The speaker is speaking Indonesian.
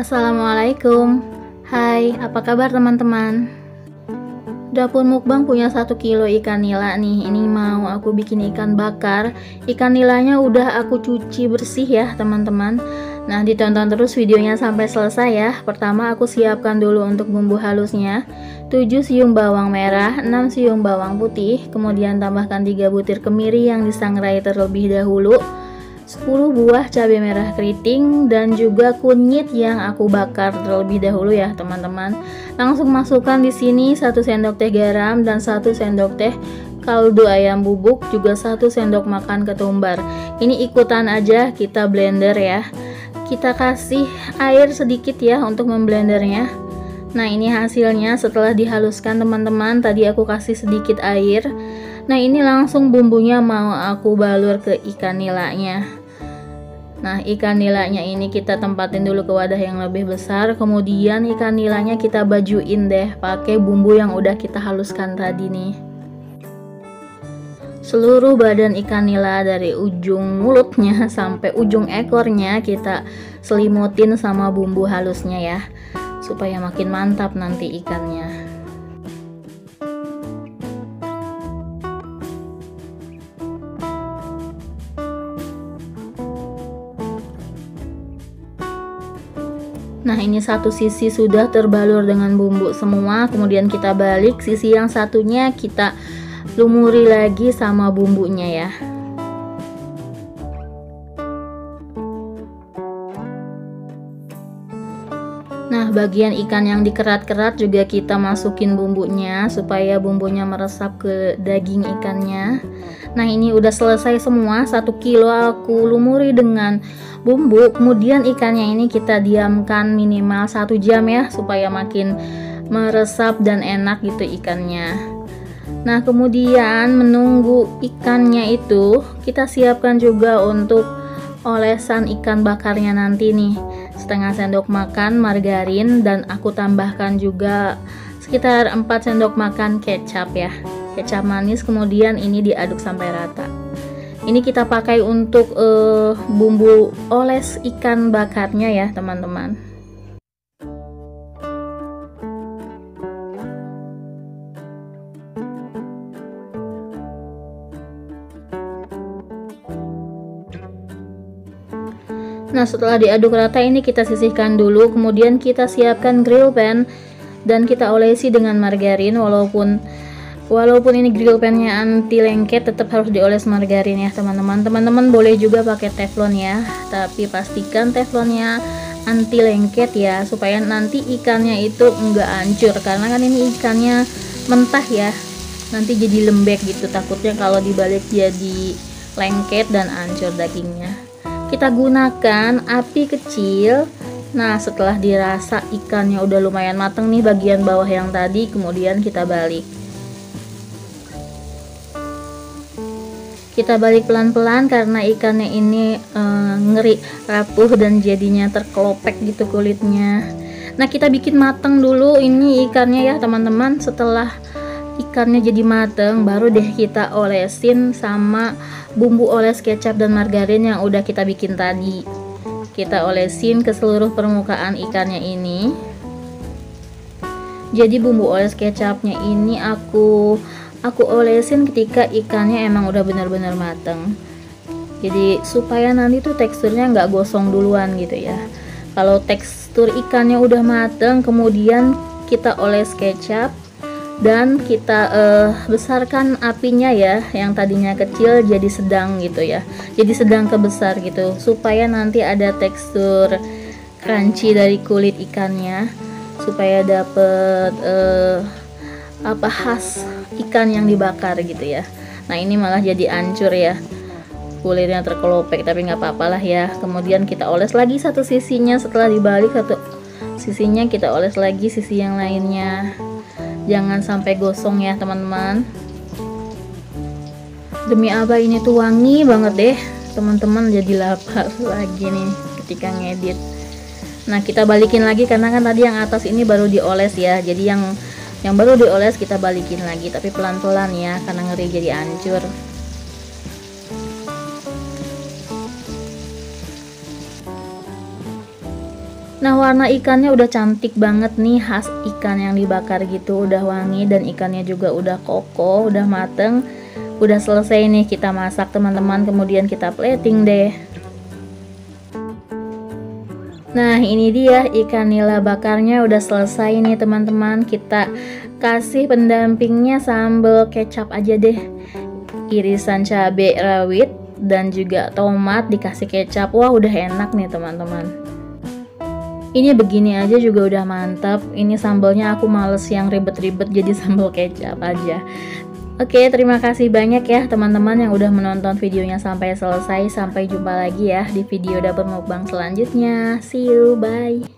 Assalamualaikum. Hai, apa kabar teman-teman? Dapur Mukbang punya 1 kilo ikan nila nih. Ini mau aku bikin ikan bakar. Ikan nilanya udah aku cuci bersih ya teman-teman. Nah, ditonton terus videonya sampai selesai ya. Pertama aku siapkan dulu untuk bumbu halusnya. 7 siung bawang merah, 6 siung bawang putih, kemudian tambahkan 3 butir kemiri yang disangrai terlebih dahulu, 10 buah cabai merah keriting, dan juga kunyit yang aku bakar terlebih dahulu ya teman-teman. Langsung masukkan di sini 1 sendok teh garam dan 1 sendok teh kaldu ayam bubuk, juga 1 sendok makan ketumbar. Ini ikutan aja kita blender ya. Kita kasih air sedikit ya untuk memblendernya. Nah, ini hasilnya setelah dihaluskan teman-teman. Tadi aku kasih sedikit air. Nah, ini langsung bumbunya mau aku balur ke ikan nilanya. Nah, ikan nilanya ini kita tempatin dulu ke wadah yang lebih besar. Kemudian ikan nilanya kita bajuin deh pakai bumbu yang udah kita haluskan tadi nih. Seluruh badan ikan nila dari ujung mulutnya sampai ujung ekornya kita selimutin sama bumbu halusnya ya, supaya makin mantap nanti ikannya. Nah, ini satu sisi sudah terbalur dengan bumbu semua, kemudian kita balik, sisi yang satunya kita lumuri lagi sama bumbunya ya. Nah, bagian ikan yang dikerat-kerat juga kita masukin bumbunya supaya bumbunya meresap ke daging ikannya. Nah, ini udah selesai semua. 1 kilo aku lumuri dengan bumbu. Kemudian ikannya ini kita diamkan minimal 1 jam ya, supaya makin meresap dan enak gitu ikannya. Nah, kemudian menunggu ikannya itu, kita siapkan juga untuk olesan ikan bakarnya nanti nih. Setengah sendok makan margarin, dan aku tambahkan juga sekitar 4 sendok makan kecap ya, kecap manis. Kemudian ini diaduk sampai rata. Ini kita pakai untuk bumbu oles ikan bakarnya ya teman-teman. Nah, setelah diaduk rata ini kita sisihkan dulu, kemudian kita siapkan grill pan dan kita olesi dengan margarin. Walaupun ini grill pannya anti lengket, tetap harus dioles margarin ya teman-teman. Teman-teman boleh juga pakai teflon ya, tapi pastikan teflonnya anti lengket ya, supaya nanti ikannya itu enggak hancur, karena kan ini ikannya mentah ya, nanti jadi lembek gitu, takutnya kalau dibalik jadi lengket dan hancur dagingnya. Kita gunakan api kecil. Nah, setelah dirasa ikannya udah lumayan mateng nih bagian bawah yang tadi, kemudian kita balik. Kita balik pelan-pelan karena ikannya ini ngeri rapuh dan jadinya terkelopek gitu kulitnya. Nah, kita bikin mateng dulu ini ikannya ya teman-teman. Setelah ikannya jadi mateng, baru deh kita olesin sama bumbu oles kecap dan margarin yang udah kita bikin tadi. Kita olesin ke seluruh permukaan ikannya ini. Jadi bumbu oles kecapnya ini aku olesin ketika ikannya emang udah benar-benar mateng. Jadi supaya nanti tuh teksturnya nggak gosong duluan gitu ya. Kalau tekstur ikannya udah mateng, kemudian kita oles kecap dan kita besarkan apinya ya, yang tadinya kecil jadi sedang gitu ya, jadi sedang ke besar gitu, supaya nanti ada tekstur crunchy dari kulit ikannya, supaya dapet khas ikan yang dibakar gitu ya. Nah, ini malah jadi hancur ya, kulitnya terkelopek, tapi nggak apa-apalah ya. Kemudian kita oles lagi satu sisinya, setelah dibalik satu sisinya kita oles lagi sisi yang lainnya. Jangan sampai gosong ya teman-teman. Demi apa, ini tuh wangi banget deh teman-teman, jadi lapar lagi nih ketika ngedit. Nah, kita balikin lagi karena kan tadi yang atas ini baru dioles ya, jadi yang baru dioles kita balikin lagi, tapi pelan-pelan ya karena ngeri jadi hancur. Nah, warna ikannya udah cantik banget nih, khas ikan yang dibakar gitu, udah wangi dan ikannya juga udah kokoh, udah mateng. Udah selesai nih kita masak teman-teman, kemudian kita plating deh. Nah, ini dia ikan nila bakarnya udah selesai nih teman-teman. Kita kasih pendampingnya sambal kecap aja deh. Irisan cabai rawit dan juga tomat dikasih kecap. Wah, udah enak nih teman-teman. Ini begini aja juga udah mantap. Ini sambalnya aku males yang ribet-ribet, jadi sambal kecap aja. Oke, terima kasih banyak ya teman-teman yang udah menonton videonya sampai selesai. Sampai jumpa lagi ya di video dapur mukbang selanjutnya. See you, bye.